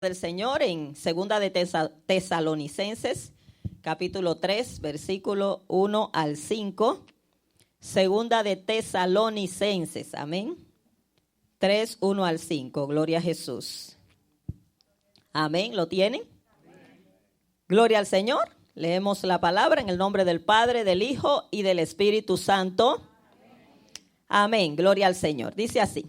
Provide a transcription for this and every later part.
del Señor en segunda de Tesalonicenses, capítulo 3, versículo 1 al 5. Segunda de Tesalonicenses, amén. 3, 1 al 5, gloria a Jesús. Amén, ¿lo tienen? Amén. Gloria al Señor. Leemos la palabra en el nombre del Padre, del Hijo y del Espíritu Santo. Amén, gloria al Señor. Dice así: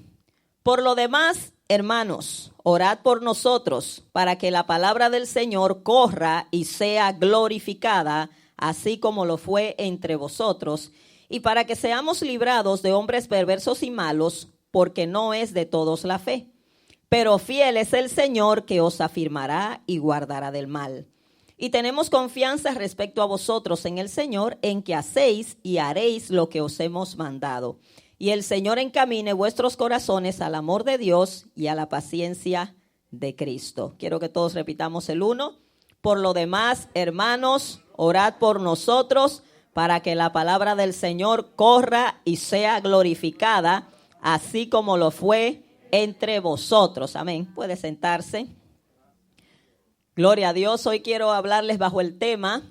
por lo demás, hermanos, orad por nosotros para que la palabra del Señor corra y sea glorificada, así como lo fue entre vosotros, y para que seamos librados de hombres perversos y malos, porque no es de todos la fe. Pero fiel es el Señor que os afirmará y guardará del mal. Y tenemos confianza respecto a vosotros en el Señor, en que hacéis y haréis lo que os hemos mandado. Y el Señor encamine vuestros corazones al amor de Dios y a la paciencia de Cristo. Quiero que todos repitamos el 1. Por lo demás, hermanos, orad por nosotros para que la palabra del Señor corra y sea glorificada, así como lo fue entre vosotros. Amén. Puede sentarse. Gloria a Dios. Hoy quiero hablarles bajo el tema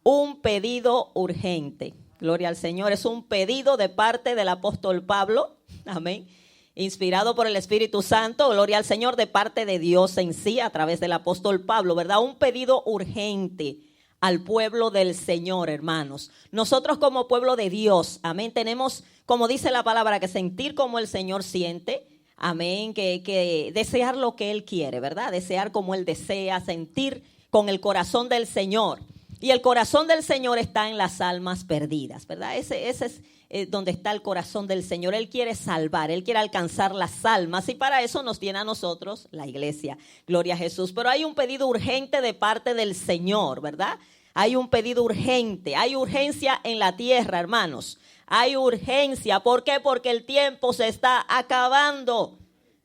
un pedido urgente. Gloria al Señor. Es un pedido de parte del apóstol Pablo. Amén. Inspirado por el Espíritu Santo. Gloria al Señor, de parte de Dios en sí, a través del apóstol Pablo, ¿verdad? Un pedido urgente al pueblo del Señor, hermanos. Nosotros como pueblo de Dios, amén, tenemos, como dice la palabra, que sentir como el Señor siente. Amén, que desear lo que Él quiere, ¿verdad? Desear como Él desea, sentir con el corazón del Señor. Y el corazón del Señor está en las almas perdidas, ¿verdad? Ese es donde está el corazón del Señor. Él quiere salvar, Él quiere alcanzar las almas, y para eso nos tiene a nosotros la iglesia. Gloria a Jesús. Pero hay un pedido urgente de parte del Señor, ¿verdad? Hay un pedido urgente, hay urgencia en la tierra, hermanos. Hay urgencia. ¿Por qué? Porque el tiempo se está acabando.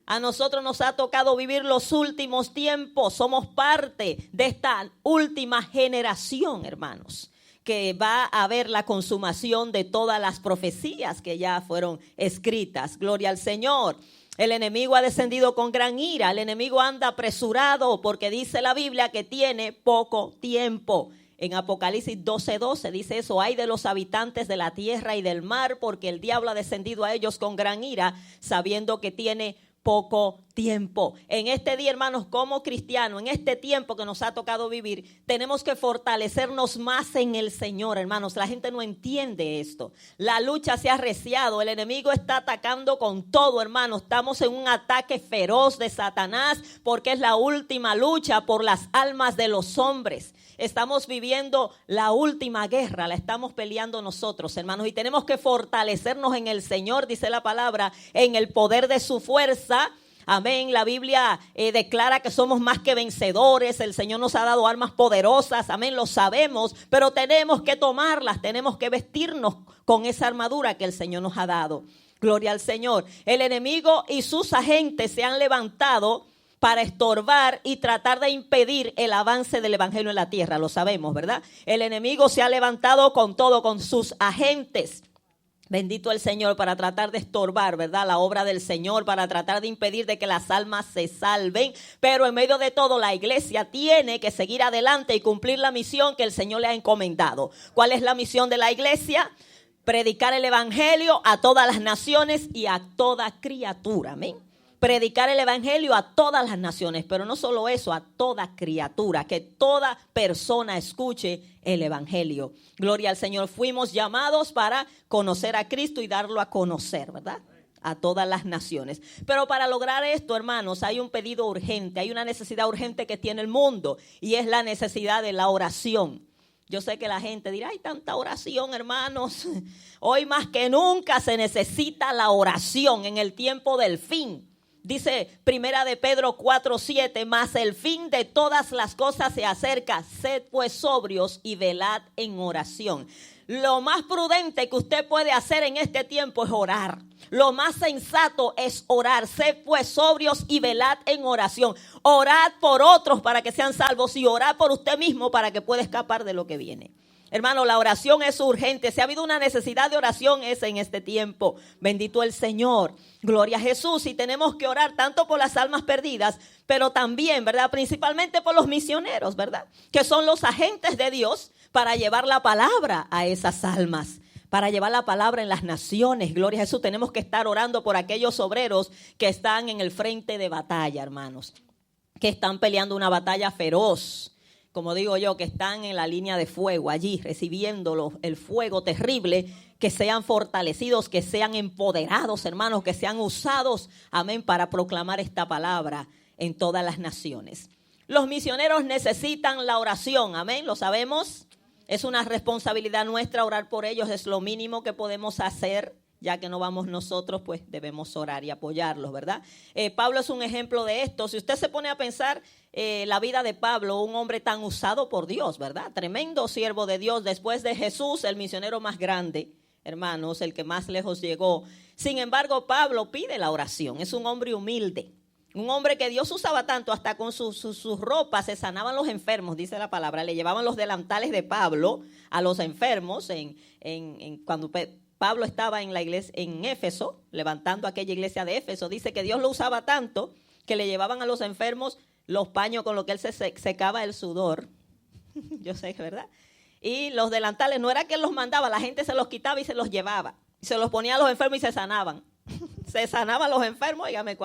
A nosotros nos ha tocado vivir los últimos tiempos. Somos parte de esta última generación, hermanos, que va a ver la consumación de todas las profecías que ya fueron escritas. Gloria al Señor. El enemigo ha descendido con gran ira. El enemigo anda apresurado porque dice la Biblia que tiene poco tiempo. En Apocalipsis 12:12 dice eso: ay de los habitantes de la tierra y del mar, porque el diablo ha descendido a ellos con gran ira, sabiendo que tiene poco tiempo. En este día, hermanos, como cristianos, en este tiempo que nos ha tocado vivir, tenemos que fortalecernos más en el Señor, hermanos. La gente no entiende esto. La lucha se ha arreciado, el enemigo está atacando con todo, hermanos. Estamos en un ataque feroz de Satanás, porque es la última lucha por las almas de los hombres. Estamos viviendo la última guerra, la estamos peleando nosotros, hermanos, y tenemos que fortalecernos en el Señor, dice la palabra, en el poder de su fuerza. Amén. La Biblia declara que somos más que vencedores. El Señor nos ha dado armas poderosas. Amén. Lo sabemos, pero tenemos que tomarlas. Tenemos que vestirnos con esa armadura que el Señor nos ha dado. Gloria al Señor. El enemigo y sus agentes se han levantado para estorbar y tratar de impedir el avance del evangelio en la tierra. Lo sabemos, ¿verdad? El enemigo se ha levantado con todo, con sus agentes. Bendito el Señor, para tratar de estorbar, ¿verdad?, la obra del Señor, para tratar de impedir de que las almas se salven. Pero en medio de todo, la iglesia tiene que seguir adelante y cumplir la misión que el Señor le ha encomendado. ¿Cuál es la misión de la iglesia? Predicar el evangelio a todas las naciones y a toda criatura. Amén. Predicar el evangelio a todas las naciones, pero no solo eso, a toda criatura, que toda persona escuche el evangelio. Gloria al Señor. Fuimos llamados para conocer a Cristo y darlo a conocer, ¿verdad? A todas las naciones. Pero para lograr esto, hermanos, hay un pedido urgente, hay una necesidad urgente que tiene el mundo, y es la necesidad de la oración. Yo sé que la gente dirá: hay tanta oración, hermanos. Hoy más que nunca se necesita la oración en el tiempo del fin. Dice Primera de Pedro 4:7, mas el fin de todas las cosas se acerca. Sed pues sobrios y velad en oración. Lo más prudente que usted puede hacer en este tiempo es orar. Lo más sensato es orar. Sed pues sobrios y velad en oración. Orad por otros para que sean salvos, y orad por usted mismo para que pueda escapar de lo que viene. Hermano, la oración es urgente. Si ha habido una necesidad de oración es en este tiempo. Bendito el Señor. Gloria a Jesús. Y tenemos que orar tanto por las almas perdidas, pero también, ¿verdad? Principalmente por los misioneros, ¿verdad? Que son los agentes de Dios para llevar la palabra a esas almas, para llevar la palabra en las naciones. Gloria a Jesús. Tenemos que estar orando por aquellos obreros que están en el frente de batalla, hermanos, que están peleando una batalla feroz. Como digo yo, que están en la línea de fuego allí, recibiendo el fuego terrible, que sean fortalecidos, que sean empoderados, hermanos, que sean usados, amén, para proclamar esta palabra en todas las naciones. Los misioneros necesitan la oración, amén, lo sabemos. Es una responsabilidad nuestra orar por ellos, es lo mínimo que podemos hacer. Ya que no vamos nosotros, pues debemos orar y apoyarlos, ¿verdad? Pablo es un ejemplo de esto. Si usted se pone a pensar la vida de Pablo, un hombre tan usado por Dios, ¿verdad? Tremendo siervo de Dios. Después de Jesús, el misionero más grande, hermanos, el que más lejos llegó. Sin embargo, Pablo pide la oración. Es un hombre humilde. Un hombre que Dios usaba tanto, hasta con sus ropas se sanaban los enfermos, dice la palabra. Le llevaban los delantales de Pablo a los enfermos cuando Pablo estaba en la iglesia en Éfeso, levantando aquella iglesia de Éfeso. Dice que Dios lo usaba tanto que le llevaban a los enfermos los paños con los que él se secaba el sudor. Yo sé, ¿verdad? Y los delantales, no era que él los mandaba, la gente se los quitaba y se los llevaba. Se los ponía a los enfermos y se sanaban. Se sanaban los enfermos, dígame,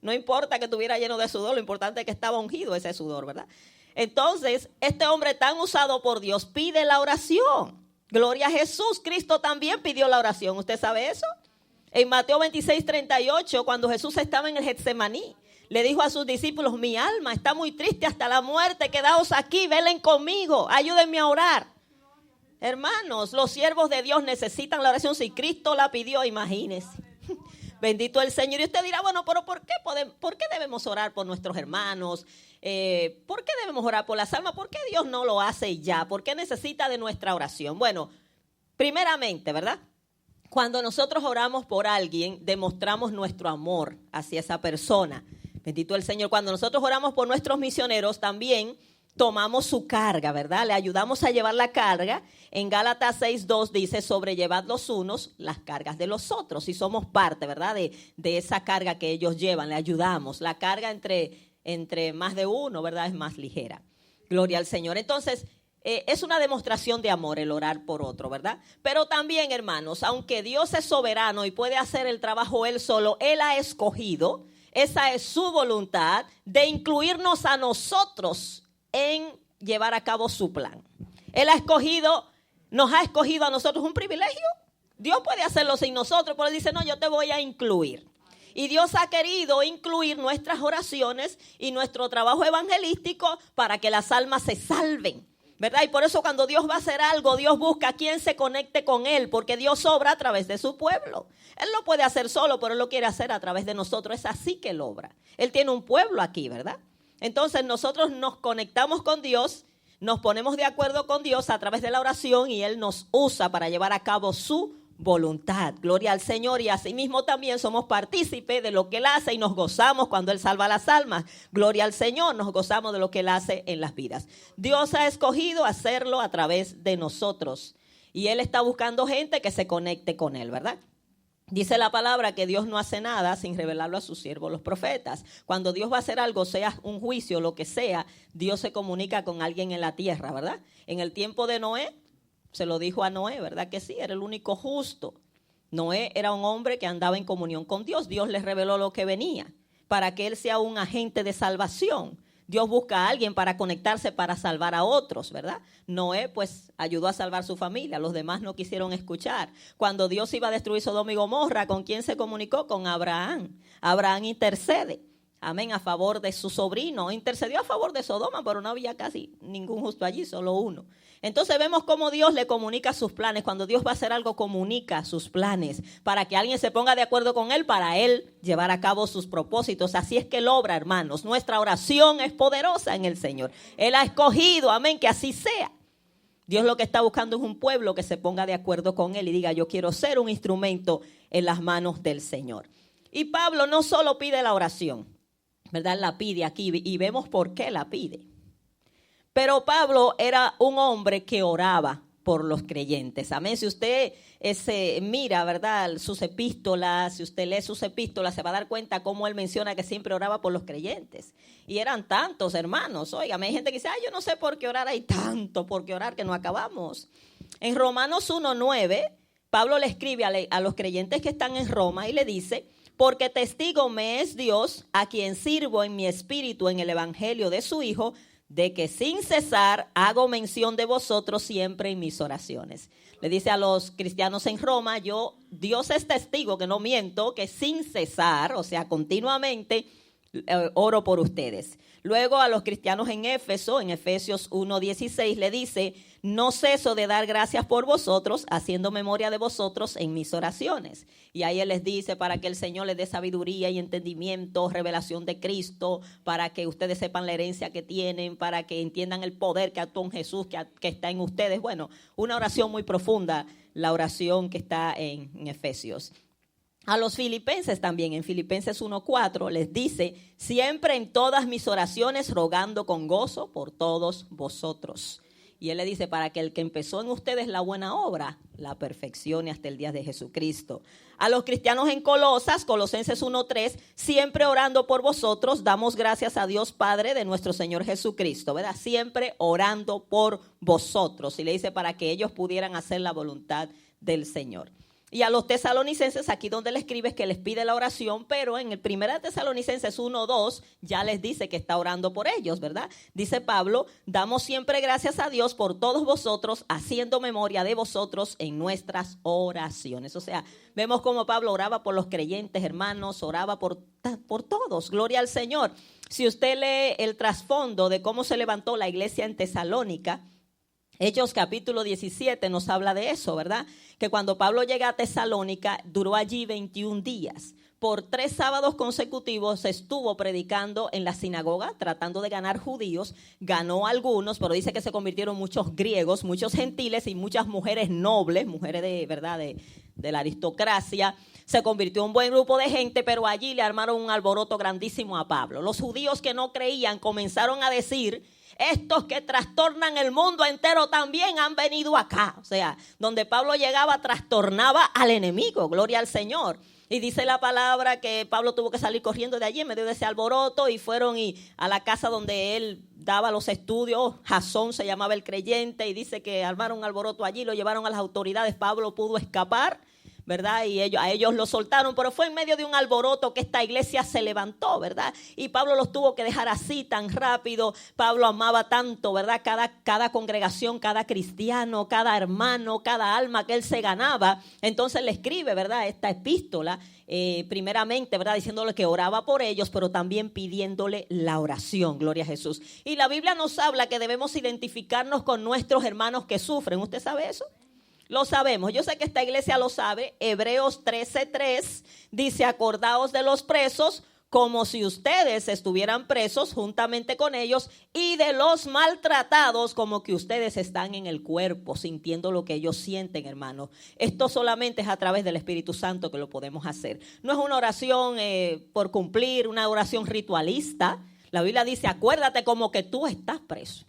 no importa que estuviera lleno de sudor, lo importante es que estaba ungido ese sudor, ¿verdad? Entonces, este hombre tan usado por Dios pide la oración. Gloria a Jesús. Cristo también pidió la oración. ¿Usted sabe eso? En Mateo 26:38, cuando Jesús estaba en el Getsemaní, le dijo a sus discípulos: mi alma está muy triste hasta la muerte, quedaos aquí, velen conmigo, ayúdenme a orar. Hermanos, los siervos de Dios necesitan la oración. Si Cristo la pidió, imagínense. Bendito el Señor. Y usted dirá, bueno, pero ¿por qué debemos orar por nuestros hermanos? ¿Por qué debemos orar por las almas? ¿Por qué Dios no lo hace ya? ¿Por qué necesita de nuestra oración? Bueno, primeramente, ¿verdad? Cuando nosotros oramos por alguien, demostramos nuestro amor hacia esa persona. Bendito el Señor. Cuando nosotros oramos por nuestros misioneros, también tomamos su carga, ¿verdad? Le ayudamos a llevar la carga. En Gálatas 6:2 dice: sobrellevad los unos las cargas de los otros. Y somos parte, ¿verdad? De esa carga que ellos llevan, le ayudamos. La carga entre más de uno, ¿verdad? Es más ligera. Gloria al Señor. Entonces, es una demostración de amor el orar por otro, ¿verdad? Pero también, hermanos, aunque Dios es soberano y puede hacer el trabajo Él solo, Él ha escogido, esa es su voluntad, de incluirnos a nosotros en llevar a cabo su plan. Él nos ha escogido a nosotros, un privilegio. Dios puede hacerlo sin nosotros, pero Él dice: no, yo te voy a incluir. Y Dios ha querido incluir nuestras oraciones y nuestro trabajo evangelístico para que las almas se salven, ¿verdad? Y por eso cuando Dios va a hacer algo, Dios busca a quien se conecte con Él, porque Dios obra a través de su pueblo. Él lo puede hacer solo, pero Él lo quiere hacer a través de nosotros. Es así que Él obra. Él tiene un pueblo aquí, ¿verdad? Entonces nosotros nos conectamos con Dios, nos ponemos de acuerdo con Dios a través de la oración y Él nos usa para llevar a cabo su voluntad. Gloria al Señor. Y asimismo también somos partícipes de lo que Él hace y nos gozamos cuando Él salva las almas. Gloria al Señor, nos gozamos de lo que Él hace en las vidas. Dios ha escogido hacerlo a través de nosotros y Él está buscando gente que se conecte con Él, ¿verdad? Dice la palabra que Dios no hace nada sin revelarlo a sus siervos, los profetas. Cuando Dios va a hacer algo, sea un juicio, lo que sea, Dios se comunica con alguien en la tierra, ¿verdad? En el tiempo de Noé, se lo dijo a Noé, ¿verdad que sí? Era el único justo. Noé era un hombre que andaba en comunión con Dios. Dios le reveló lo que venía para que él sea un agente de salvación. Dios busca a alguien para conectarse, para salvar a otros, ¿verdad? Noé, pues, ayudó a salvar su familia. Los demás no quisieron escuchar. Cuando Dios iba a destruir Sodoma y Gomorra, ¿con quién se comunicó? Con Abraham. Abraham intercede, amén, a favor de su sobrino. Intercedió a favor de Sodoma, pero no había casi ningún justo allí, solo uno. Entonces vemos cómo Dios le comunica sus planes. Cuando Dios va a hacer algo, comunica sus planes para que alguien se ponga de acuerdo con Él, para Él llevar a cabo sus propósitos. Así es que Él obra, hermanos. Nuestra oración es poderosa en el Señor. Él ha escogido, amén, que así sea. Dios lo que está buscando es un pueblo que se ponga de acuerdo con Él y diga: yo quiero ser un instrumento en las manos del Señor. Y Pablo no solo pide la oración, ¿verdad? La pide aquí y vemos por qué la pide. Pero Pablo era un hombre que oraba por los creyentes. Amén. Si usted mira, ¿verdad?, sus epístolas, si usted lee sus epístolas, se va a dar cuenta cómo él menciona que siempre oraba por los creyentes. Y eran tantos, hermanos. Óigame, hay gente que dice, yo no sé por qué orar, hay tanto por qué orar que no acabamos. En Romanos 1:9, Pablo le escribe a los creyentes que están en Roma y le dice, porque testigo me es Dios, a quien sirvo en mi espíritu en el evangelio de su Hijo, de que sin cesar hago mención de vosotros siempre en mis oraciones. Le dice a los cristianos en Roma, Dios es testigo, que no miento, que sin cesar, o sea, continuamente, oro por ustedes. Luego a los cristianos en Éfeso, en Efesios 1:16, le dice, no ceso de dar gracias por vosotros, haciendo memoria de vosotros en mis oraciones. Y ahí él les dice, para que el Señor les dé sabiduría y entendimiento, revelación de Cristo, para que ustedes sepan la herencia que tienen, para que entiendan el poder que actuó en Jesús, que está en ustedes. Bueno, una oración muy profunda, la oración que está en Efesios. A los filipenses también, en Filipenses 1:4, les dice, siempre en todas mis oraciones rogando con gozo por todos vosotros. Y él le dice, para que el que empezó en ustedes la buena obra, la perfeccione hasta el día de Jesucristo. A los cristianos en Colosenses 1:3, siempre orando por vosotros, damos gracias a Dios Padre de nuestro Señor Jesucristo, ¿verdad? Siempre orando por vosotros. Y le dice, para que ellos pudieran hacer la voluntad del Señor. Y a los tesalonicenses, aquí donde le escribe es que les pide la oración, pero en el 1 Tesalonicenses 1:2 ya les dice que está orando por ellos, ¿verdad? Dice Pablo, damos siempre gracias a Dios por todos vosotros, haciendo memoria de vosotros en nuestras oraciones. O sea, vemos cómo Pablo oraba por los creyentes, hermanos, oraba por todos. Gloria al Señor. Si usted lee el trasfondo de cómo se levantó la iglesia en Tesalónica, Hechos capítulo 17 nos habla de eso, ¿verdad? Que cuando Pablo llega a Tesalónica, duró allí 21 días. Por 3 sábados consecutivos estuvo predicando en la sinagoga, tratando de ganar judíos. Ganó algunos, pero dice que se convirtieron muchos griegos, muchos gentiles y muchas mujeres nobles, mujeres de verdad de la aristocracia. Se convirtió en un buen grupo de gente, pero allí le armaron un alboroto grandísimo a Pablo. Los judíos que no creían comenzaron a decir, estos que trastornan el mundo entero también han venido acá. O sea, donde Pablo llegaba trastornaba al enemigo, gloria al Señor. Y dice la palabra que Pablo tuvo que salir corriendo de allí en medio de ese alboroto y fueron a la casa donde él daba los estudios. Jasón se llamaba el creyente y dice que armaron un alboroto allí, lo llevaron a las autoridades. Pablo pudo escapar, ¿verdad? Y a ellos lo soltaron, pero fue en medio de un alboroto que esta iglesia se levantó, ¿verdad? Y Pablo los tuvo que dejar así tan rápido. Pablo amaba tanto, ¿verdad? Cada congregación, cada cristiano, cada hermano, cada alma que él se ganaba. Entonces le escribe, ¿verdad?, esta epístola, primeramente, ¿verdad?, diciéndole que oraba por ellos, pero también pidiéndole la oración, gloria a Jesús. Y la Biblia nos habla que debemos identificarnos con nuestros hermanos que sufren. ¿Usted sabe eso? Lo sabemos, yo sé que esta iglesia lo sabe. Hebreos 13:3 dice, acordaos de los presos como si ustedes estuvieran presos juntamente con ellos, y de los maltratados como que ustedes están en el cuerpo sintiendo lo que ellos sienten, hermanos. Esto solamente es a través del Espíritu Santo que lo podemos hacer. No es una oración por cumplir, una oración ritualista. La Biblia dice, acuérdate como que tú estás preso.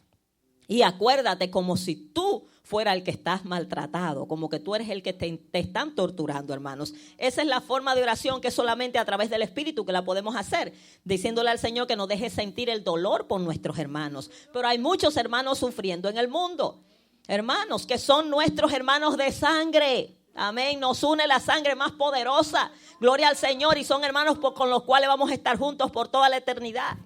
Y acuérdate como si tú fuera el que estás maltratado, como que tú eres el que te están torturando, hermanos. Esa es la forma de oración que solamente a través del Espíritu que la podemos hacer, diciéndole al Señor que nos deje sentir el dolor por nuestros hermanos. Pero hay muchos hermanos sufriendo en el mundo, hermanos que son nuestros hermanos de sangre. Amén, nos une la sangre más poderosa, gloria al Señor, y son hermanos con los cuales vamos a estar juntos por toda la eternidad.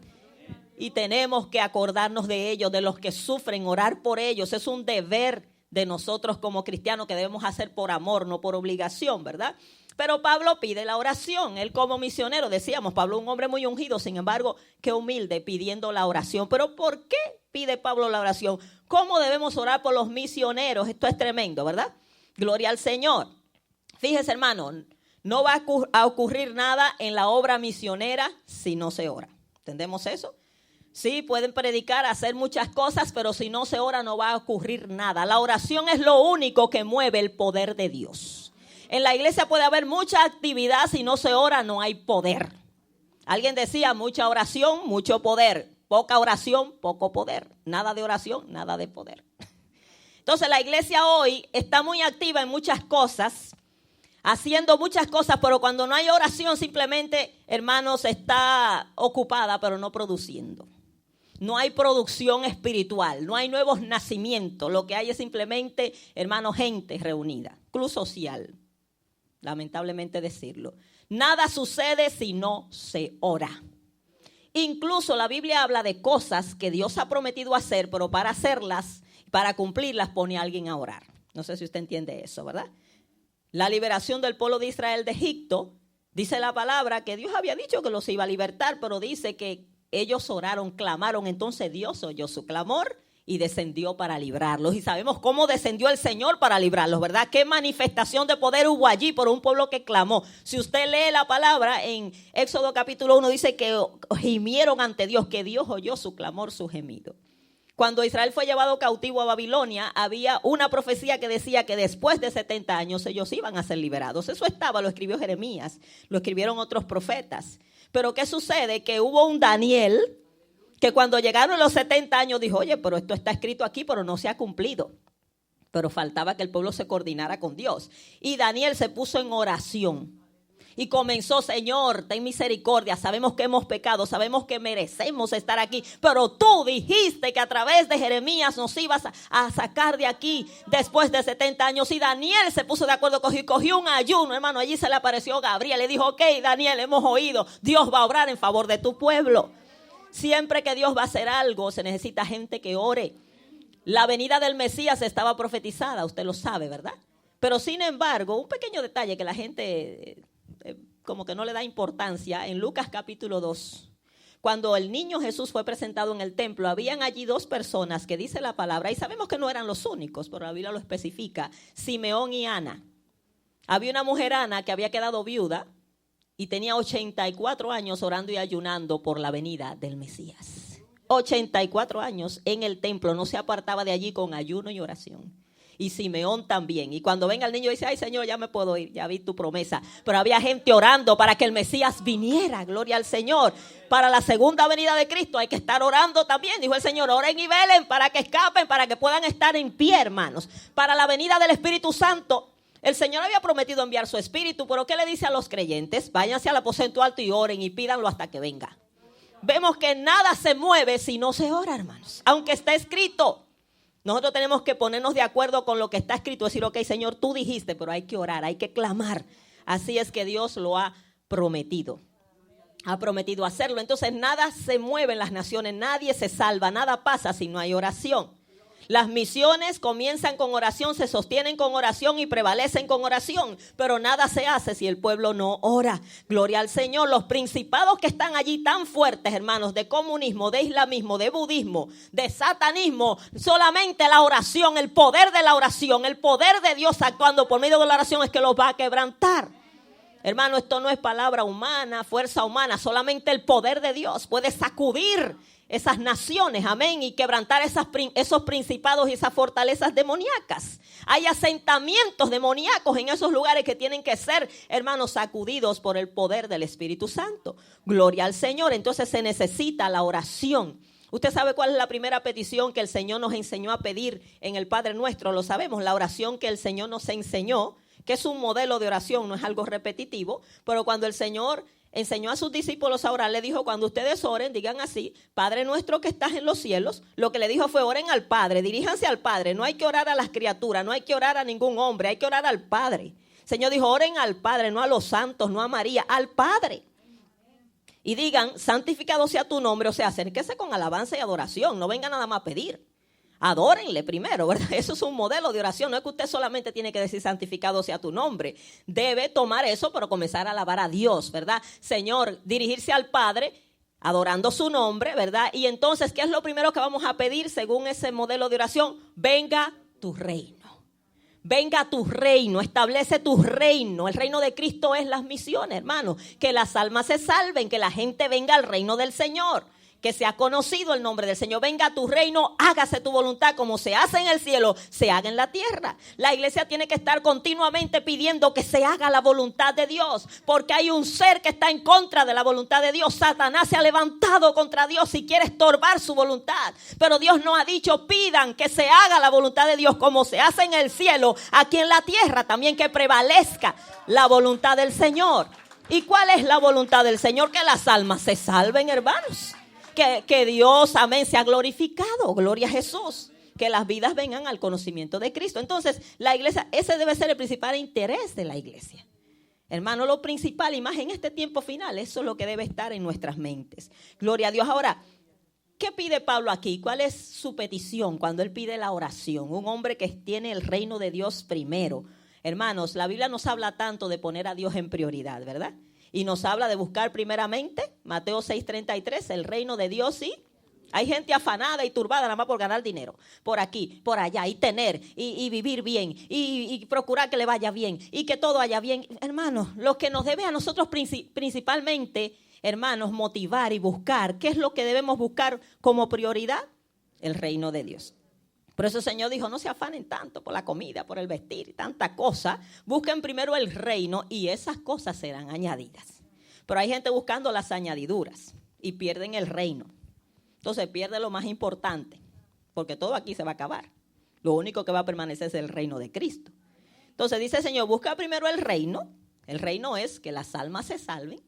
Y tenemos que acordarnos de ellos, de los que sufren, orar por ellos. Es un deber de nosotros como cristianos que debemos hacer por amor, no por obligación, ¿verdad? Pero Pablo pide la oración. Él como misionero, decíamos, Pablo un hombre muy ungido, sin embargo, qué humilde pidiendo la oración. Pero ¿por qué pide Pablo la oración? ¿Cómo debemos orar por los misioneros? Esto es tremendo, ¿verdad? Gloria al Señor. Fíjese, hermano, no va a ocurrir nada en la obra misionera si no se ora. ¿Entendemos eso? Sí, pueden predicar, hacer muchas cosas, pero si no se ora no va a ocurrir nada. La oración es lo único que mueve el poder de Dios. En la iglesia puede haber mucha actividad, si no se ora no hay poder. Alguien decía, mucha oración, mucho poder. Poca oración, poco poder. Nada de oración, nada de poder. Entonces la iglesia hoy está muy activa en muchas cosas, haciendo muchas cosas, pero cuando no hay oración simplemente, hermanos, está ocupada pero no produciendo. No hay producción espiritual, no hay nuevos nacimientos. Lo que hay es simplemente, hermanos, gente reunida. Club social, lamentablemente decirlo. Nada sucede si no se ora. Incluso la Biblia habla de cosas que Dios ha prometido hacer, pero para hacerlas, para cumplirlas, pone a alguien a orar. No sé si usted entiende eso, ¿verdad? La liberación del pueblo de Israel de Egipto, dice la palabra que Dios había dicho que los iba a libertar, pero dice que ellos oraron, clamaron, entonces Dios oyó su clamor y descendió para librarlos. Y sabemos cómo descendió el Señor para librarlos, ¿verdad? Qué manifestación de poder hubo allí por un pueblo que clamó. Si usted lee la palabra en Éxodo capítulo 1, dice que gimieron ante Dios, que Dios oyó su clamor, su gemido. Cuando Israel fue llevado cautivo a Babilonia, había una profecía que decía que después de 70 años ellos iban a ser liberados. Eso estaba, lo escribió Jeremías, lo escribieron otros profetas. Pero ¿qué sucede? Que hubo un Daniel que cuando llegaron los 70 años dijo, oye, pero esto está escrito aquí, pero no se ha cumplido. Pero faltaba que el pueblo se coordinara con Dios. Y Daniel se puso en oración. Y comenzó, Señor, ten misericordia, sabemos que hemos pecado, sabemos que merecemos estar aquí, pero tú dijiste que a través de Jeremías nos ibas a sacar de aquí después de 70 años. Y Daniel se puso de acuerdo, cogió un ayuno, hermano, allí se le apareció Gabriel, le dijo, ok, Daniel, hemos oído, Dios va a obrar en favor de tu pueblo. Siempre que Dios va a hacer algo, se necesita gente que ore. La venida del Mesías estaba profetizada, usted lo sabe, ¿verdad? Pero sin embargo, un pequeño detalle que la gente como que no le da importancia, en Lucas capítulo 2, cuando el niño Jesús fue presentado en el templo, habían allí dos personas que dice la palabra, y sabemos que no eran los únicos, pero la Biblia lo especifica, Simeón y Ana. Había una mujer, Ana, que había quedado viuda y tenía 84 años orando y ayunando por la venida del Mesías. 84 años en el templo, no se apartaba de allí con ayuno y oración. Y Simeón también. Y cuando venga el niño dice, ay Señor, ya me puedo ir, ya vi tu promesa. Pero había gente orando para que el Mesías viniera, gloria al Señor. Para la segunda venida de Cristo hay que estar orando también, dijo el Señor, oren y velen para que escapen, para que puedan estar en pie, hermanos. Para la venida del Espíritu Santo, el Señor había prometido enviar su Espíritu, pero ¿qué le dice a los creyentes? Váyanse al aposento alto y oren y pídanlo hasta que venga. Vemos que nada se mueve si no se ora, hermanos, aunque está escrito. Nosotros tenemos que ponernos de acuerdo con lo que está escrito, decir, ok, Señor, tú dijiste, pero hay que orar, hay que clamar. Así es que Dios lo ha prometido hacerlo. Entonces nada se mueve en las naciones, nadie se salva, nada pasa si no hay oración. Las misiones comienzan con oración, se sostienen con oración y prevalecen con oración, pero nada se hace si el pueblo no ora. Gloria al Señor. Los principados que están allí tan fuertes, hermanos, de comunismo, de islamismo, de budismo, de satanismo, solamente la oración, el poder de la oración, el poder de Dios actuando por medio de la oración es que los va a quebrantar. Hermano, esto no es palabra humana, fuerza humana, solamente el poder de Dios puede sacudir esas naciones, amén, y quebrantar esos principados y esas fortalezas demoníacas. Hay asentamientos demoníacos en esos lugares que tienen que ser, hermanos, sacudidos por el poder del Espíritu Santo. Gloria al Señor. Entonces se necesita la oración. Usted sabe cuál es la primera petición que el Señor nos enseñó a pedir en el Padre Nuestro. Lo sabemos, la oración que el Señor nos enseñó, que es un modelo de oración, no es algo repetitivo, pero cuando el Señor enseñó a sus discípulos a orar, le dijo, cuando ustedes oren, digan así, Padre nuestro que estás en los cielos. Lo que le dijo fue, oren al Padre, diríjanse al Padre. No hay que orar a las criaturas, no hay que orar a ningún hombre, hay que orar al Padre. El Señor dijo, oren al Padre, no a los santos, no a María, al Padre. Y digan, santificado sea tu nombre, o sea, acérquese con alabanza y adoración, no venga nada más a pedir. Adórenle primero, ¿verdad? Eso es un modelo de oración. No es que usted solamente tiene que decir santificado sea tu nombre. Debe tomar eso, pero comenzar a alabar a Dios, ¿verdad? Señor, dirigirse al Padre, adorando su nombre, ¿verdad? Y entonces, ¿qué es lo primero que vamos a pedir según ese modelo de oración? Venga tu reino. Venga tu reino, establece tu reino. El reino de Cristo es las misiones, hermano. Que las almas se salven, que la gente venga al reino del Señor. que sea conocido el nombre del Señor. Venga a tu reino, hágase tu voluntad, como se hace en el cielo, se haga en la tierra. La iglesia tiene que estar continuamente pidiendo que se haga la voluntad de Dios, porque hay un ser que está en contra de la voluntad de Dios. Satanás se ha levantado contra Dios y quiere estorbar su voluntad, pero Dios nos ha dicho: pidan que se haga la voluntad de Dios como se hace en el cielo, aquí en la tierra también, que prevalezca la voluntad del Señor. ¿Y cuál es la voluntad del Señor? Que las almas se salven, hermanos. Que Dios, amén, sea glorificado. Gloria a Jesús. Que las vidas vengan al conocimiento de Cristo. Entonces, la iglesia, ese debe ser el principal interés de la iglesia. Hermano, lo principal, y más en este tiempo final, eso es lo que debe estar en nuestras mentes. Gloria a Dios. Ahora, ¿qué pide Pablo aquí? ¿Cuál es su petición cuando él pide la oración? Un hombre que tiene el reino de Dios primero. Hermanos, la Biblia nos habla tanto de poner a Dios en prioridad, ¿verdad? Y nos habla de buscar primeramente, Mateo 6:33, el reino de Dios, ¿sí? Hay gente afanada y turbada nada más por ganar dinero. Por aquí, por allá, y tener, y vivir bien, y procurar que le vaya bien, y que todo vaya bien. Hermanos, lo que nos debe a nosotros principalmente, hermanos, motivar y buscar, ¿qué es lo que debemos buscar como prioridad? El reino de Dios. Por eso el Señor dijo: no se afanen tanto por la comida, por el vestir y tanta cosa. Busquen primero el reino y esas cosas serán añadidas. Pero hay gente buscando las añadiduras y pierden el reino. Entonces pierde lo más importante, porque todo aquí se va a acabar. Lo único que va a permanecer es el reino de Cristo. Entonces dice el Señor: busca primero el reino. El reino es que las almas se salven,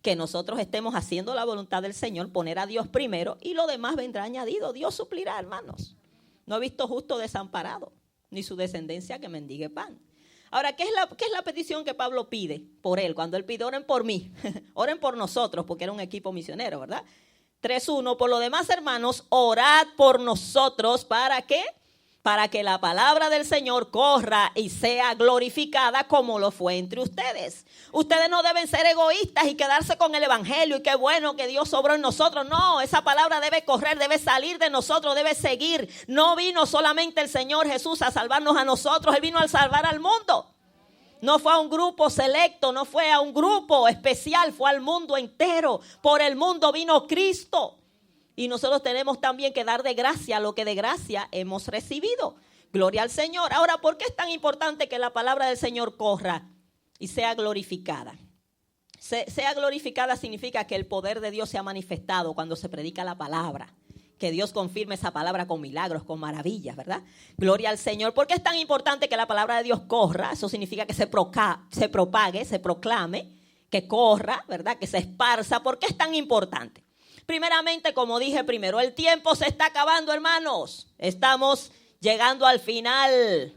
que nosotros estemos haciendo la voluntad del Señor, poner a Dios primero, y lo demás vendrá añadido. Dios suplirá, hermanos. No he visto justo desamparado, ni su descendencia que mendigue pan. Ahora, ¿qué es la petición que Pablo pide por él? Cuando él pide: oren por mí, oren por nosotros, porque era un equipo misionero, ¿verdad? 3:1, por lo demás, hermanos, orad por nosotros. ¿Para qué? Para que la palabra del Señor corra y sea glorificada como lo fue entre ustedes. Ustedes no deben ser egoístas y quedarse con el evangelio y qué bueno que Dios obró en nosotros. No, esa palabra debe correr, debe salir de nosotros, debe seguir. No vino solamente el Señor Jesús a salvarnos a nosotros, Él vino a salvar al mundo. No fue a un grupo selecto, no fue a un grupo especial, fue al mundo entero. Por el mundo vino Cristo. Y nosotros tenemos también que dar de gracia lo que de gracia hemos recibido. Gloria al Señor. Ahora, ¿por qué es tan importante que la palabra del Señor corra y sea glorificada? Sea glorificada significa que el poder de Dios se ha manifestado cuando se predica la palabra. Que Dios confirme esa palabra con milagros, con maravillas, ¿verdad? Gloria al Señor. ¿Por qué es tan importante que la palabra de Dios corra? Eso significa que se propague, se proclame, que corra, ¿verdad? Que se esparza. ¿Por qué es tan importante? Primeramente, como dije primero, el tiempo se está acabando, hermanos. Estamos llegando al final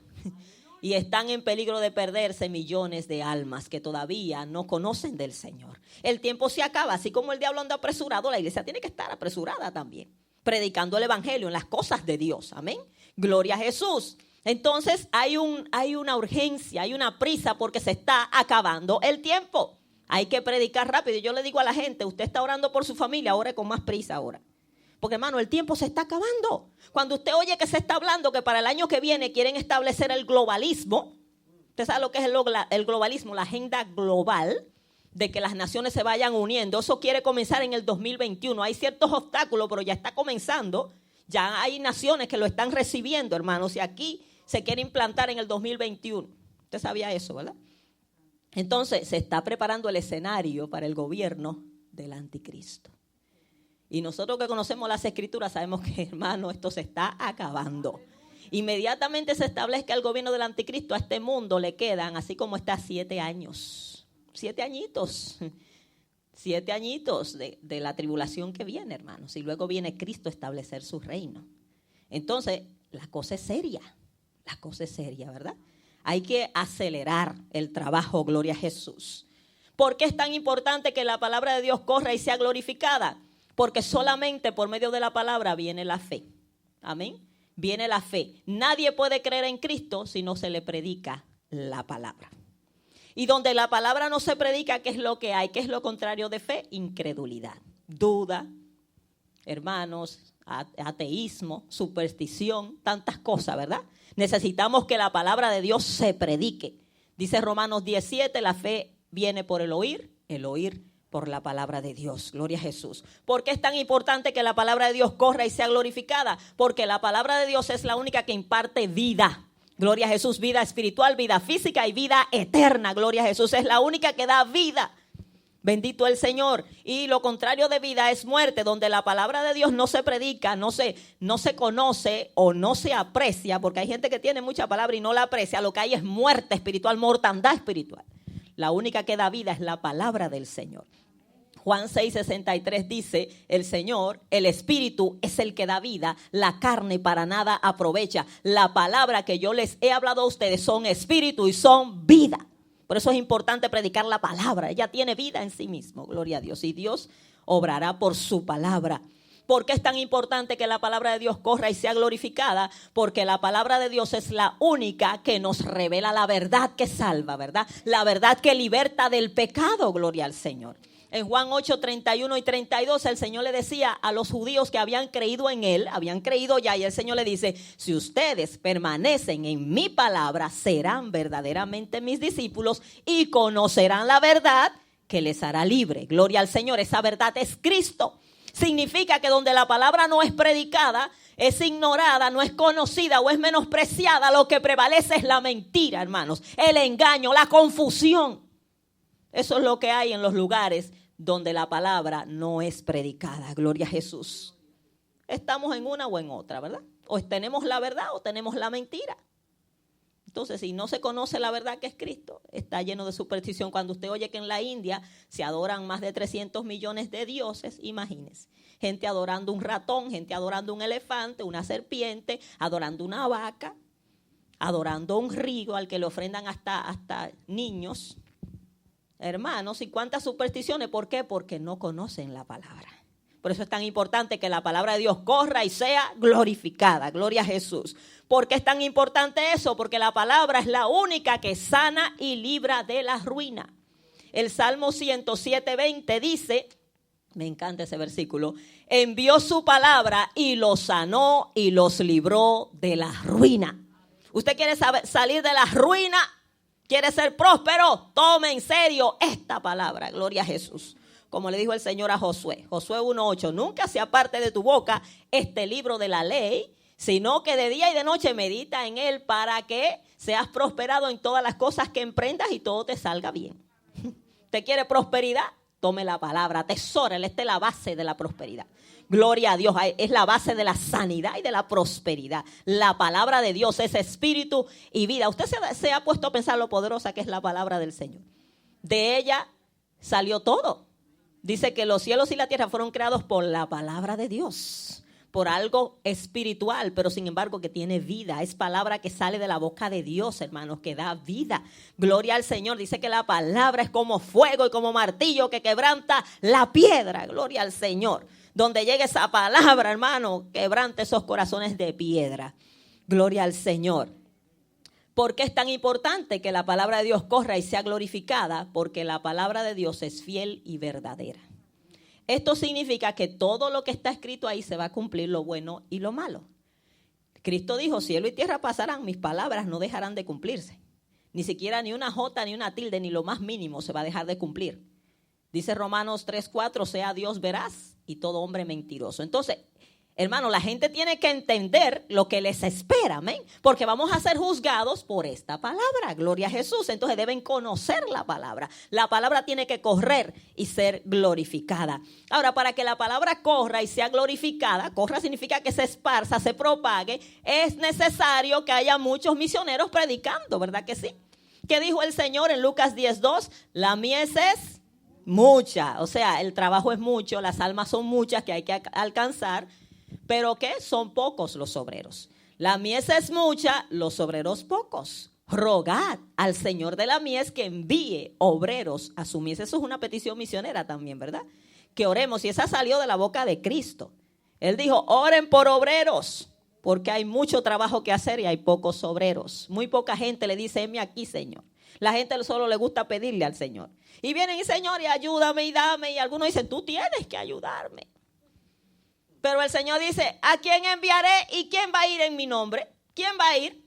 y están en peligro de perderse millones de almas que todavía no conocen del Señor. El tiempo se acaba, así como el diablo anda apresurado, la iglesia tiene que estar apresurada también, predicando el evangelio en las cosas de Dios. Amén. Gloria a Jesús. Entonces hay una urgencia, hay una prisa porque se está acabando el tiempo. Hay que predicar rápido. Yo le digo a la gente: usted está orando por su familia, ore con más prisa ahora. Porque, hermano, el tiempo se está acabando. Cuando usted oye que se está hablando que para el año que viene quieren establecer el globalismo, usted sabe lo que es el globalismo, la agenda global de que las naciones se vayan uniendo. Eso quiere comenzar en el 2021. Hay ciertos obstáculos, pero ya está comenzando. Ya hay naciones que lo están recibiendo, hermanos, y aquí se quiere implantar en el 2021. Usted sabía eso, ¿verdad? Entonces se está preparando el escenario para el gobierno del anticristo. Y nosotros que conocemos las escrituras sabemos que, hermano, esto se está acabando. Inmediatamente se establezca el gobierno del anticristo, a este mundo le quedan, así como está, 7 años. 7 añitos. 7 añitos de la tribulación que viene, hermanos. Y luego viene Cristo a establecer su reino. Entonces, la cosa es seria. La cosa es seria, ¿verdad? Hay que acelerar el trabajo, gloria a Jesús. ¿Por qué es tan importante que la palabra de Dios corra y sea glorificada? Porque solamente por medio de la palabra viene la fe. Amén. Viene la fe. Nadie puede creer en Cristo si no se le predica la palabra. Y donde la palabra no se predica, ¿qué es lo que hay? ¿Qué es lo contrario de fe? Incredulidad, duda, hermanos, ateísmo, superstición, tantas cosas, ¿verdad? Necesitamos que la palabra de Dios se predique. Dice Romanos 10:7, la fe viene por el oír Por la palabra de Dios, gloria a Jesús. ¿Por qué es tan importante que la palabra de Dios corra y sea glorificada? Porque la palabra de Dios es la única que imparte vida. Gloria a Jesús, vida espiritual, vida física y vida eterna. Gloria a Jesús, es la única que da vida. Bendito el Señor. Y lo contrario de vida es muerte, donde la palabra de Dios no se predica, no se conoce o no se aprecia, porque hay gente que tiene mucha palabra y no la aprecia. Lo que hay es muerte espiritual, mortandad espiritual. La única que da vida es la palabra del Señor. Juan 6:63 dice, el Señor, el Espíritu es el que da vida, la carne para nada aprovecha. La palabra que yo les he hablado a ustedes son espíritu y son vida. Por eso es importante predicar la palabra. Ella tiene vida en sí mismo, gloria a Dios. Y Dios obrará por su palabra. ¿Por qué es tan importante que la palabra de Dios corra y sea glorificada? Porque la palabra de Dios es la única que nos revela la verdad que salva, ¿verdad? La verdad que liberta del pecado, gloria al Señor. En Juan 8:31 y 32 el Señor le decía a los judíos que habían creído en Él, habían creído ya, y el Señor le dice, si ustedes permanecen en mi palabra, serán verdaderamente mis discípulos y conocerán la verdad que les hará libre. Gloria al Señor, esa verdad es Cristo. Significa que donde la palabra no es predicada, es ignorada, no es conocida o es menospreciada, lo que prevalece es la mentira, hermanos, el engaño, la confusión. Eso es lo que hay en los lugares donde la palabra no es predicada. Gloria a Jesús. Estamos en una o en otra, ¿verdad? O tenemos la verdad o tenemos la mentira. Entonces, si no se conoce la verdad que es Cristo, está lleno de superstición. Cuando usted oye que en la India se adoran más de 300 millones de dioses, imagínese. Gente adorando un ratón, gente adorando un elefante, una serpiente, adorando una vaca, adorando un río al que le ofrendan hasta niños. Hermanos, ¿y cuántas supersticiones? ¿Por qué? Porque no conocen la palabra. Por eso es tan importante que la palabra de Dios corra y sea glorificada. Gloria a Jesús. ¿Por qué es tan importante eso? Porque la palabra es la única que sana y libra de la ruina. El Salmo 107:20 dice, me encanta ese versículo, envió su palabra y los sanó y los libró de la ruina. ¿Usted quiere salir de la ruina? ¿Quiere ser próspero? Tome en serio esta palabra. Gloria a Jesús. Como le dijo el Señor a Josué. Josué 1:8. Nunca se aparte de tu boca este libro de la ley, sino que de día y de noche medita en él para que seas prosperado en todas las cosas que emprendas y todo te salga bien. ¿Te quiere prosperidad? Tome la palabra, atesórala. Esta es la base de la prosperidad. Gloria a Dios, es la base de la sanidad y de la prosperidad. La palabra de Dios es espíritu y vida. Usted se ha puesto a pensar lo poderosa que es la palabra del Señor. De ella salió todo. Dice que los cielos y la tierra fueron creados por la palabra de Dios. Por algo espiritual, pero sin embargo que tiene vida. Es palabra que sale de la boca de Dios, hermanos, que da vida. Gloria al Señor. Dice que la palabra es como fuego y como martillo que quebranta la piedra. Gloria al Señor. Donde llegue esa palabra, hermano, quebrante esos corazones de piedra. Gloria al Señor. ¿Por qué es tan importante que la palabra de Dios corra y sea glorificada? Porque la palabra de Dios es fiel y verdadera. Esto significa que todo lo que está escrito ahí se va a cumplir, lo bueno y lo malo. Cristo dijo, cielo y tierra pasarán, mis palabras no dejarán de cumplirse. Ni siquiera ni una jota, ni una tilde, ni lo más mínimo se va a dejar de cumplir. Dice Romanos 3:4, sea Dios veraz y todo hombre mentiroso. Entonces, hermano, la gente tiene que entender lo que les espera, amén. Porque vamos a ser juzgados por esta palabra, gloria a Jesús. Entonces deben conocer la palabra. La palabra tiene que correr y ser glorificada. Ahora, para que la palabra corra y sea glorificada, corra significa que se esparza, se propague, es necesario que haya muchos misioneros predicando, ¿verdad que sí? ¿Qué dijo el Señor en Lucas 10:2? La mies es mucha, o sea, el trabajo es mucho, las almas son muchas que hay que alcanzar. ¿Pero qué? Son pocos los obreros. La mies es mucha, los obreros pocos. Rogad al Señor de la mies que envíe obreros a su mies. Eso es una petición misionera también, ¿verdad? Que oremos, y esa salió de la boca de Cristo. Él dijo, oren por obreros, porque hay mucho trabajo que hacer y hay pocos obreros. Muy poca gente le dice, heme aquí, Señor. La gente solo le gusta pedirle al Señor. Y vienen y, Señor, y ayúdame y dame. Y algunos dicen, tú tienes que ayudarme. Pero el Señor dice, ¿a quién enviaré y quién va a ir en mi nombre? ¿Quién va a ir?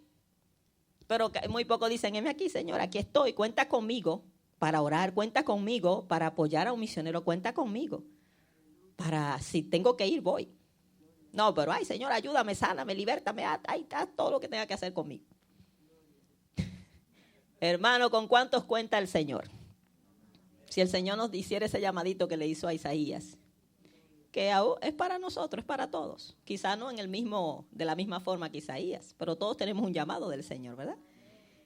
Pero muy pocos dicen, heme aquí, Señor, aquí estoy, cuenta conmigo para orar, cuenta conmigo. Para apoyar a un misionero, cuenta conmigo. Para, si tengo que ir, voy. No, pero ay, Señor, ayúdame, sáname, libértame, ahí está todo lo que tenga que hacer conmigo. Hermano, ¿con cuántos cuenta el Señor? Si el Señor nos hiciera ese llamadito que le hizo a Isaías, que es para nosotros, es para todos. Quizá no de la misma forma que Isaías, pero todos tenemos un llamado del Señor, ¿verdad?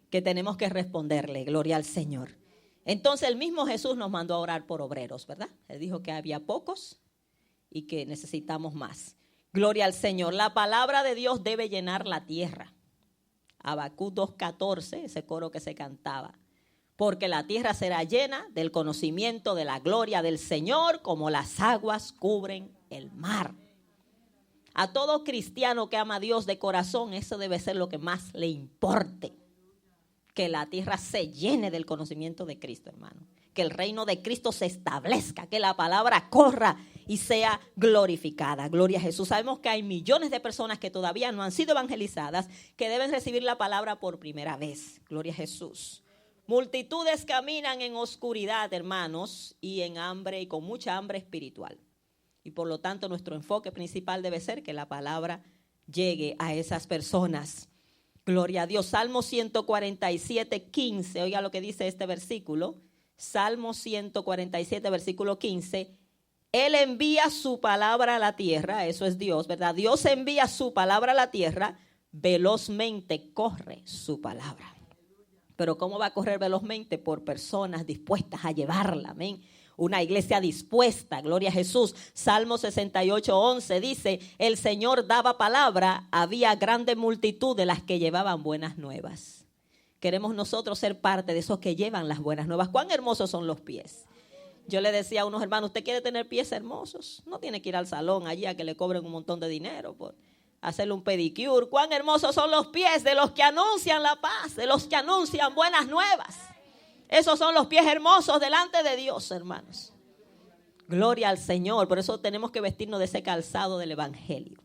Que tenemos que responderle, gloria al Señor. Entonces el mismo Jesús nos mandó a orar por obreros, ¿verdad? Él dijo que había pocos y que necesitamos más. Gloria al Señor. La palabra de Dios debe llenar la tierra. Habacuc 2:14, ese coro que se cantaba. Porque la tierra será llena del conocimiento de la gloria del Señor, como las aguas cubren el mar. A todo cristiano que ama a Dios de corazón, eso debe ser lo que más le importe. Que la tierra se llene del conocimiento de Cristo, hermano. Que el reino de Cristo se establezca, que la palabra corra y sea glorificada. Gloria a Jesús. Sabemos que hay millones de personas que todavía no han sido evangelizadas, que deben recibir la palabra por primera vez. Gloria a Jesús. Multitudes caminan en oscuridad, hermanos, y en hambre, y con mucha hambre espiritual. Y por lo tanto, nuestro enfoque principal debe ser que la palabra llegue a esas personas. Gloria a Dios. Salmo 147:15. Oiga lo que dice este versículo. Salmo 147, versículo 15. Él envía su palabra a la tierra. Eso es Dios, ¿verdad? Dios envía su palabra a la tierra. Velozmente corre su palabra. Pero ¿cómo va a correr velozmente? Por personas dispuestas a llevarla. Amén. Una iglesia dispuesta, gloria a Jesús. Salmo 68:11 dice, el Señor daba palabra, había grande multitud de las que llevaban buenas nuevas. Queremos nosotros ser parte de esos que llevan las buenas nuevas. ¿Cuán hermosos son los pies? Yo le decía a unos hermanos, ¿usted quiere tener pies hermosos? No tiene que ir al salón allí a que le cobren un montón de dinero por hacerle un pedicure. ¿Cuán hermosos son los pies de los que anuncian la paz, de los que anuncian buenas nuevas? Esos son los pies hermosos delante de Dios, hermanos. Gloria al Señor. Por eso tenemos que vestirnos de ese calzado del Evangelio.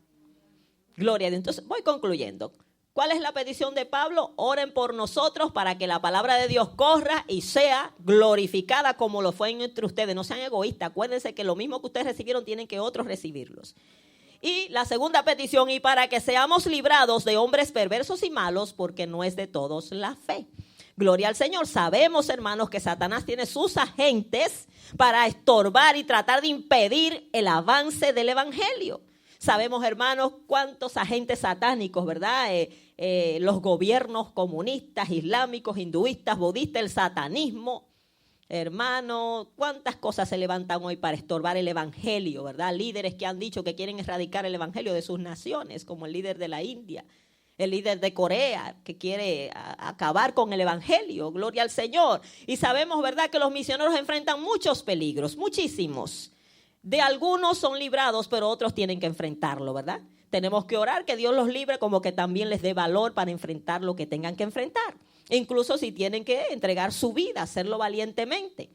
Gloria a Dios. Entonces, voy concluyendo. ¿Cuál es la petición de Pablo? Oren por nosotros para que la palabra de Dios corra y sea glorificada como lo fue entre ustedes. No sean egoístas. Acuérdense que lo mismo que ustedes recibieron tienen que otros recibirlos. Y la segunda petición, y para que seamos librados de hombres perversos y malos, porque no es de todos la fe. Gloria al Señor. Sabemos, hermanos, que Satanás tiene sus agentes para estorbar y tratar de impedir el avance del evangelio. Sabemos, hermanos, cuántos agentes satánicos, ¿verdad? Los gobiernos comunistas, islámicos, hinduistas, budistas, el satanismo. Hermanos, cuántas cosas se levantan hoy para estorbar el evangelio, ¿verdad? Líderes que han dicho que quieren erradicar el evangelio de sus naciones, como el líder de la India. El líder de Corea que quiere acabar con el evangelio, gloria al Señor. Y sabemos, ¿verdad?, que los misioneros enfrentan muchos peligros, muchísimos. De algunos son librados, pero otros tienen que enfrentarlo, ¿verdad? Tenemos que orar que Dios los libre, como que también les dé valor para enfrentar lo que tengan que enfrentar. Incluso si tienen que entregar su vida, hacerlo valientemente.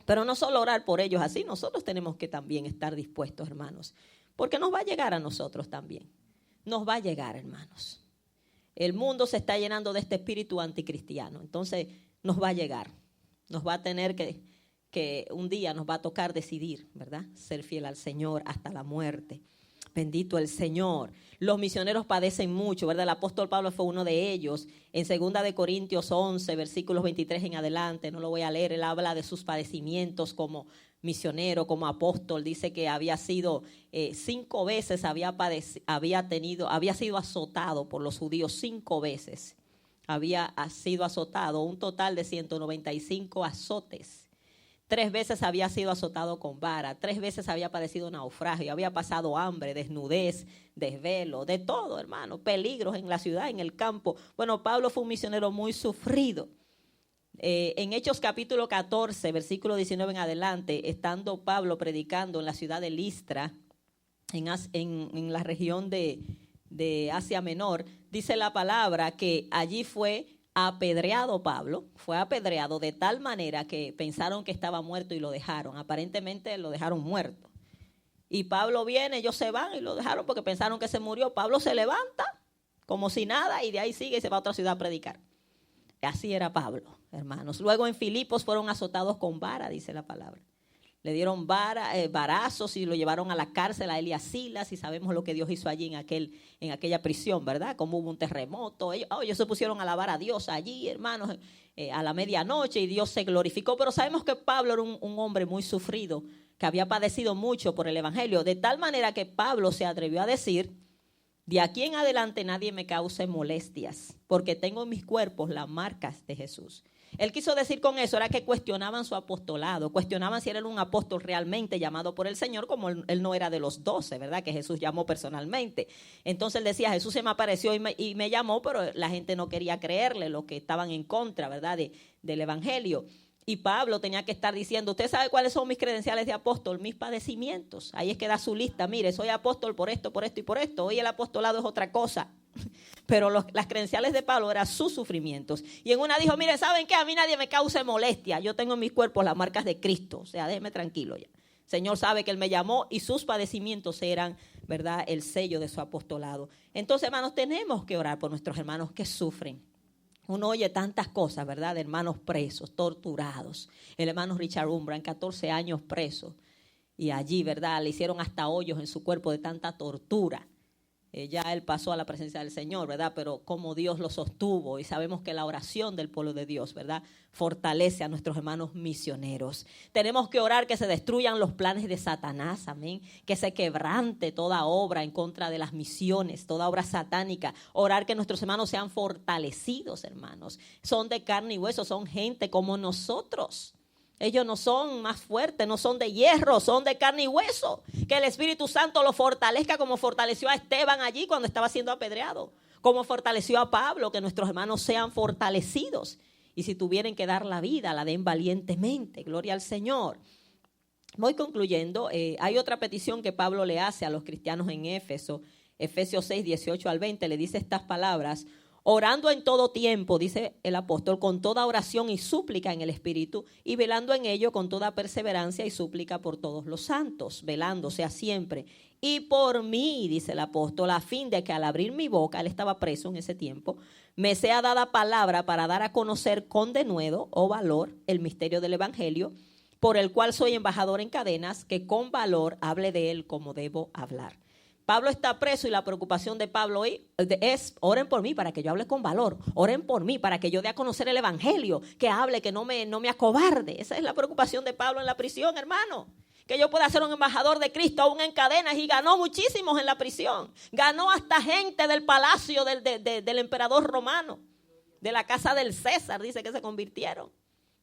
Pero no solo orar por ellos así, nosotros tenemos que también estar dispuestos, hermanos. Porque nos va a llegar a nosotros también. Nos va a llegar, hermanos. El mundo se está llenando de este espíritu anticristiano. Entonces nos va a llegar. Nos va a tener que un día nos va a tocar decidir, ¿verdad? Ser fiel al Señor hasta la muerte. Bendito el Señor. Los misioneros padecen mucho, ¿verdad? El apóstol Pablo fue uno de ellos. En 2 de Corintios 11, versículos 23 en adelante, no lo voy a leer, él habla de sus padecimientos como misionero, como apóstol. Dice que había sido 5 veces, había sido azotado por los judíos 5 veces. Había sido azotado, un total de 195 azotes. 3 veces había sido azotado con vara, 3 veces había padecido naufragio, había pasado hambre, desnudez, desvelo, de todo, hermano, peligros en la ciudad, en el campo. Bueno, Pablo fue un misionero muy sufrido. En Hechos capítulo 14, versículo 19 en adelante, estando Pablo predicando en la ciudad de Listra, en la región de Asia Menor, dice la palabra que allí fue apedreado Pablo, fue apedreado de tal manera que pensaron que estaba muerto y lo dejaron. Aparentemente lo dejaron muerto. Y Pablo viene, ellos se van y lo dejaron porque pensaron que se murió. Pablo se levanta como si nada y de ahí sigue y se va a otra ciudad a predicar. Así era Pablo, hermanos. Luego en Filipos fueron azotados con vara, dice la palabra. Le dieron varazos y lo llevaron a la cárcel a él y a Silas, y sabemos lo que Dios hizo allí en aquella prisión, ¿verdad? Como hubo un terremoto. Ellos se pusieron a alabar a Dios allí, hermanos, a la medianoche, y Dios se glorificó. Pero sabemos que Pablo era un hombre muy sufrido, que había padecido mucho por el evangelio, de tal manera que Pablo se atrevió a decir: de aquí en adelante nadie me cause molestias, porque tengo en mis cuerpos las marcas de Jesús. Él quiso decir con eso era que cuestionaban su apostolado, cuestionaban si él era un apóstol realmente llamado por el Señor, como él no era de los 12, ¿verdad? Que Jesús llamó personalmente. Entonces él decía: Jesús se me apareció y me llamó, pero la gente no quería creerle, los que estaban en contra, ¿verdad? Del evangelio. Y Pablo tenía que estar diciendo: usted sabe cuáles son mis credenciales de apóstol, mis padecimientos. Ahí es que da su lista: mire, soy apóstol por esto, por esto y por esto. Hoy el apostolado es otra cosa. Pero las credenciales de Pablo eran sus sufrimientos. Y en una dijo: mire, ¿saben qué? A mí nadie me cause molestia. Yo tengo en mis cuerpos las marcas de Cristo. O sea, déjeme tranquilo ya. El Señor sabe que Él me llamó y sus padecimientos eran, ¿verdad?, el sello de su apostolado. Entonces, hermanos, tenemos que orar por nuestros hermanos que sufren. Uno oye tantas cosas, ¿verdad?, de hermanos presos, torturados. El hermano Richard Umbran, 14 años preso. Y allí, ¿verdad?, le hicieron hasta hoyos en su cuerpo de tanta tortura. Ya él pasó a la presencia del Señor, ¿verdad? Pero como Dios lo sostuvo, y sabemos que la oración del pueblo de Dios, ¿verdad?, fortalece a nuestros hermanos misioneros. Tenemos que orar que se destruyan los planes de Satanás, amén. Que se quebrante toda obra en contra de las misiones, toda obra satánica. Orar que nuestros hermanos sean fortalecidos, hermanos. Son de carne y hueso, son gente como nosotros. Ellos no son más fuertes, no son de hierro, son de carne y hueso. Que el Espíritu Santo los fortalezca como fortaleció a Esteban allí cuando estaba siendo apedreado. Como fortaleció a Pablo, que nuestros hermanos sean fortalecidos. Y si tuvieran que dar la vida, la den valientemente. Gloria al Señor. Voy concluyendo. Hay otra petición que Pablo le hace a los cristianos en Éfeso. Efesios 6, 18 al 20, le dice estas palabras: orando en todo tiempo, dice el apóstol, con toda oración y súplica en el Espíritu, y velando en ello con toda perseverancia y súplica por todos los santos, velándose a siempre. Y por mí, dice el apóstol, a fin de que al abrir mi boca, él estaba preso en ese tiempo, me sea dada palabra para dar a conocer con denuedo o valor el misterio del Evangelio, por el cual soy embajador en cadenas, que con valor hable de él como debo hablar. Pablo está preso y la preocupación de Pablo es: oren por mí para que yo hable con valor. Oren por mí para que yo dé a conocer el evangelio, que hable, que no me acobarde. Esa es la preocupación de Pablo en la prisión, hermano. Que yo pueda ser un embajador de Cristo aún en cadenas, y ganó muchísimos en la prisión. Ganó hasta gente del palacio del emperador romano, de la casa del César, dice que se convirtieron.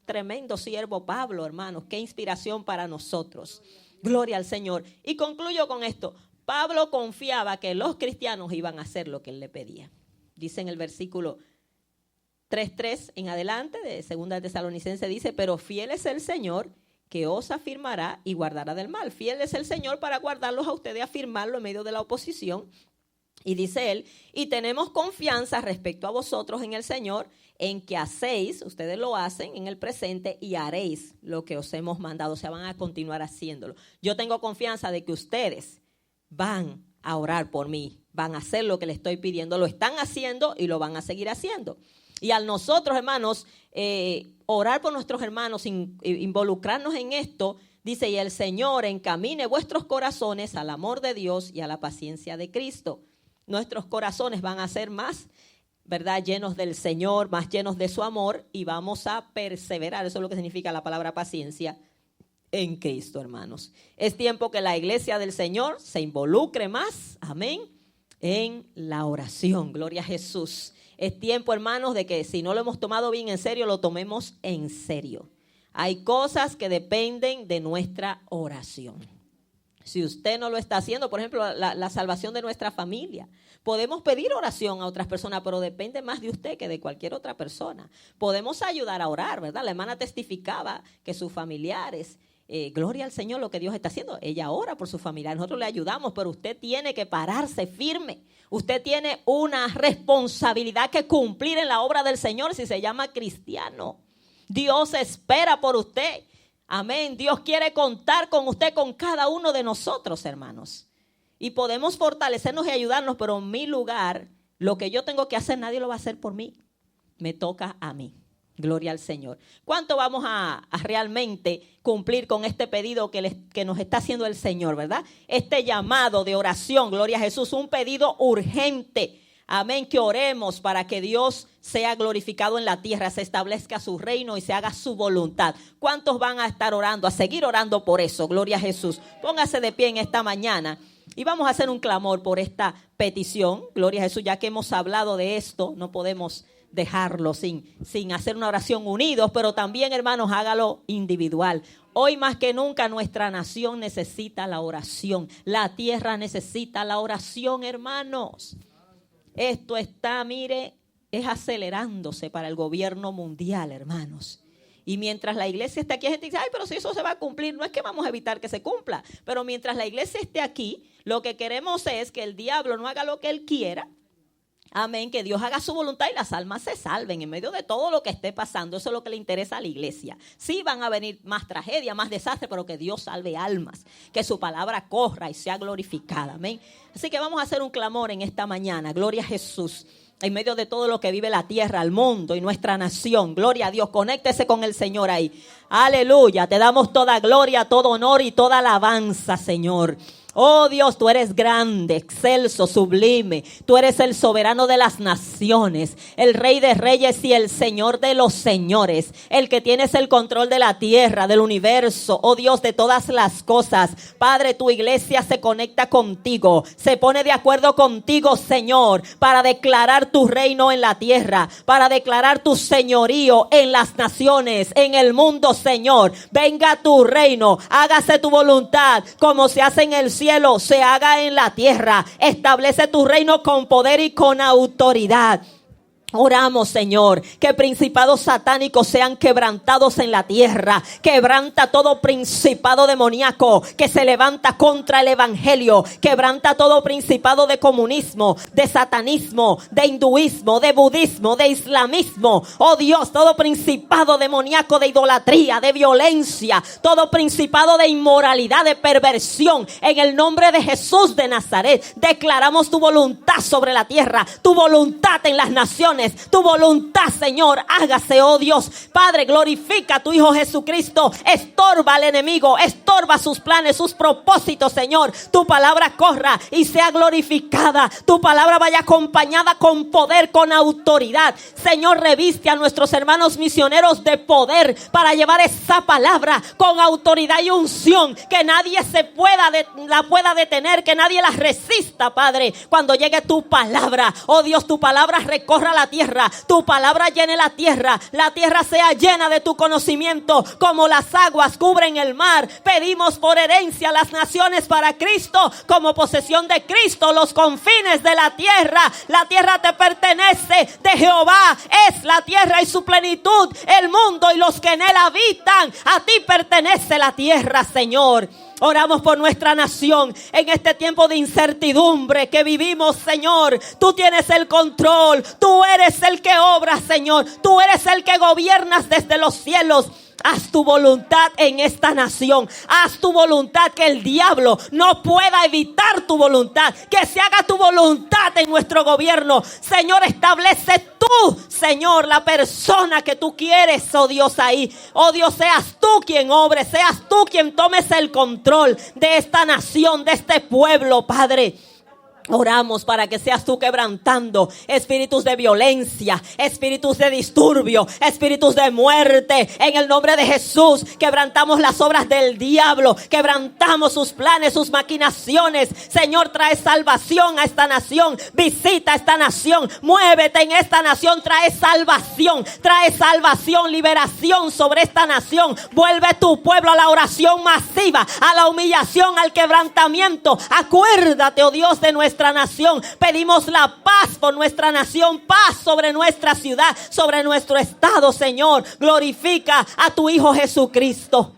Tremendo siervo Pablo, hermanos. Qué inspiración para nosotros. Gloria al Señor. Y concluyo con esto. Pablo confiaba que los cristianos iban a hacer lo que él le pedía. Dice en el versículo 3:3 en adelante de 2 Tesalonicenses, dice: pero fiel es el Señor, que os afirmará y guardará del mal. Fiel es el Señor para guardarlos a ustedes, afirmarlo en medio de la oposición. Y dice él: y tenemos confianza respecto a vosotros en el Señor, en que hacéis, ustedes lo hacen en el presente, y haréis lo que os hemos mandado. O sea, van a continuar haciéndolo. Yo tengo confianza de que ustedes van a orar por mí, van a hacer lo que le estoy pidiendo, lo están haciendo y lo van a seguir haciendo. Y al nosotros, hermanos, orar por nuestros hermanos, involucrarnos en esto, dice: y el Señor encamine vuestros corazones al amor de Dios y a la paciencia de Cristo. Nuestros corazones van a ser más, ¿verdad?, llenos del Señor, más llenos de su amor, y vamos a perseverar. Eso es lo que significa la palabra paciencia en Cristo, hermanos. Es tiempo que la iglesia del Señor se involucre más, amén, en la oración. Gloria a Jesús. Es tiempo, hermanos, de que si no lo hemos tomado bien en serio, lo tomemos en serio. Hay cosas que dependen de nuestra oración. Si usted no lo está haciendo, por ejemplo, la salvación de nuestra familia. Podemos pedir oración a otras personas, pero depende más de usted que de cualquier otra persona. Podemos ayudar a orar, ¿verdad? La hermana testificaba que sus familiares, gloria al Señor lo que Dios está haciendo. Ella ora por su familia, nosotros le ayudamos, pero usted tiene que pararse firme. Usted tiene una responsabilidad que cumplir en la obra del Señor si se llama cristiano. Dios espera por usted. Amén. Dios quiere contar con usted, con cada uno de nosotros, hermanos. Y podemos fortalecernos y ayudarnos, pero en mi lugar, lo que yo tengo que hacer, nadie lo va a hacer por mí. me toca a mí. Gloria al Señor. ¿Cuánto vamos a realmente cumplir con este pedido que nos está haciendo el Señor, verdad? Este llamado de oración, gloria a Jesús, un pedido urgente. Amén, que oremos para que Dios sea glorificado en la tierra, se establezca su reino y se haga su voluntad. ¿Cuántos van a estar orando, a seguir orando por eso? Gloria a Jesús. Póngase de pie en esta mañana y vamos a hacer un clamor por esta petición. Gloria a Jesús, ya que hemos hablado de esto, no podemos dejarlo sin hacer una oración unidos, pero también, hermanos, hágalo individual. Hoy más que nunca nuestra nación necesita la oración. La tierra necesita la oración, hermanos. Esto está, mire, es acelerándose para el gobierno mundial, hermanos. Y mientras la iglesia esté aquí, hay gente dice, ay, pero si eso se va a cumplir, no es que vamos a evitar que se cumpla. Pero mientras la iglesia esté aquí, lo que queremos es que el diablo no haga lo que él quiera. Amén, que Dios haga su voluntad y las almas se salven en medio de todo lo que esté pasando. Eso es lo que le interesa a la iglesia. Sí van a venir más tragedias, más desastres, pero que Dios salve almas, que su palabra corra y sea glorificada. Amén. Así que vamos a hacer un clamor en esta mañana. Gloria a Jesús. En medio de todo lo que vive la tierra, el mundo y nuestra nación. Gloria a Dios. Conéctese con el Señor ahí. Aleluya. Te damos toda gloria, todo honor y toda alabanza, Señor. Oh Dios, tú eres grande, excelso, sublime. Tú eres el soberano de las naciones, el Rey de reyes y el Señor de los señores. El que tienes el control de la tierra, del universo, oh Dios, de todas las cosas. Padre, tu iglesia se conecta contigo, se pone de acuerdo contigo, Señor, para declarar tu reino en la tierra, para declarar tu señorío en las naciones, en el mundo, Señor. Venga tu reino, hágase tu voluntad, como se hace en el cielo, se haga en la tierra. Establece tu reino con poder y con autoridad. Oramos, Señor, que principados satánicos sean quebrantados en la tierra. Quebranta todo principado demoníaco que se levanta contra el evangelio. Quebranta todo principado de comunismo, de satanismo, de hinduismo, de budismo, de islamismo. Oh Dios, todo principado demoníaco de idolatría, de violencia, todo principado de inmoralidad, de perversión. En el nombre de Jesús de Nazaret, declaramos tu voluntad sobre la tierra, tu voluntad en las naciones. Tu voluntad, Señor, hágase, oh Dios. Padre, glorifica a tu Hijo Jesucristo. Estorba al enemigo, estorba sus planes, sus propósitos, Señor. Tu palabra corra y sea glorificada. Tu palabra vaya acompañada con poder, con autoridad. Señor, reviste a nuestros hermanos misioneros de poder para llevar esa palabra con autoridad y unción. Que nadie la pueda detener, que nadie la resista, Padre. Cuando llegue tu palabra, oh Dios, tu palabra recorra la tierra, tu palabra llene la tierra sea llena de tu conocimiento, como las aguas cubren el mar. Pedimos por herencia las naciones para Cristo, como posesión de Cristo, los confines de la tierra. La tierra te pertenece, de Jehová es la tierra y su plenitud, el mundo y los que en él habitan. A ti pertenece la tierra, Señor. Oramos por nuestra nación en este tiempo de incertidumbre que vivimos, Señor. Tú tienes el control. Tú eres el que obra, Señor. Tú eres el que gobiernas desde los cielos. Haz tu voluntad en esta nación. Haz tu voluntad, que el diablo no pueda evitar tu voluntad. Que se haga tu voluntad en nuestro gobierno. Señor, establece tú, Señor, la persona que tú quieres, oh Dios, ahí. Oh Dios, seas tú quien obre, seas tú quien tomes el control de esta nación, de este pueblo, Padre. Oramos para que seas tú quebrantando espíritus de violencia, espíritus de disturbio, espíritus de muerte. En el nombre de Jesús, quebrantamos las obras del diablo, quebrantamos sus planes, sus maquinaciones. Señor, trae salvación a esta nación, visita esta nación, muévete en esta nación, trae salvación, liberación sobre esta nación. Vuelve tu pueblo a la oración masiva, a la humillación, al quebrantamiento. Acuérdate, oh Dios, de nuestra nación. Pedimos la paz por nuestra nación, paz sobre nuestra ciudad, sobre nuestro estado, Señor. Glorifica a tu Hijo Jesucristo.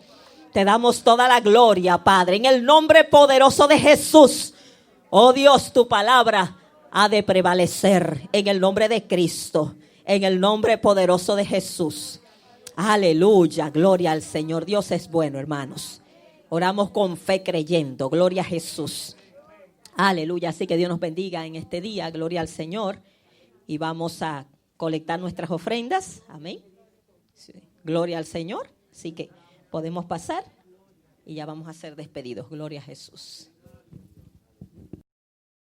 Te damos toda la gloria, Padre, en el nombre poderoso de Jesús. Oh Dios, tu palabra ha de prevalecer en el nombre de Cristo, en el nombre poderoso de Jesús. Aleluya, gloria al Señor. Dios es bueno, hermanos. Oramos con fe creyendo. Gloria a Jesús. Aleluya, así que Dios nos bendiga en este día, gloria al Señor. Y vamos a colectar nuestras ofrendas. Amén. Sí. Gloria al Señor. Así que podemos pasar y ya vamos a ser despedidos. Gloria a Jesús.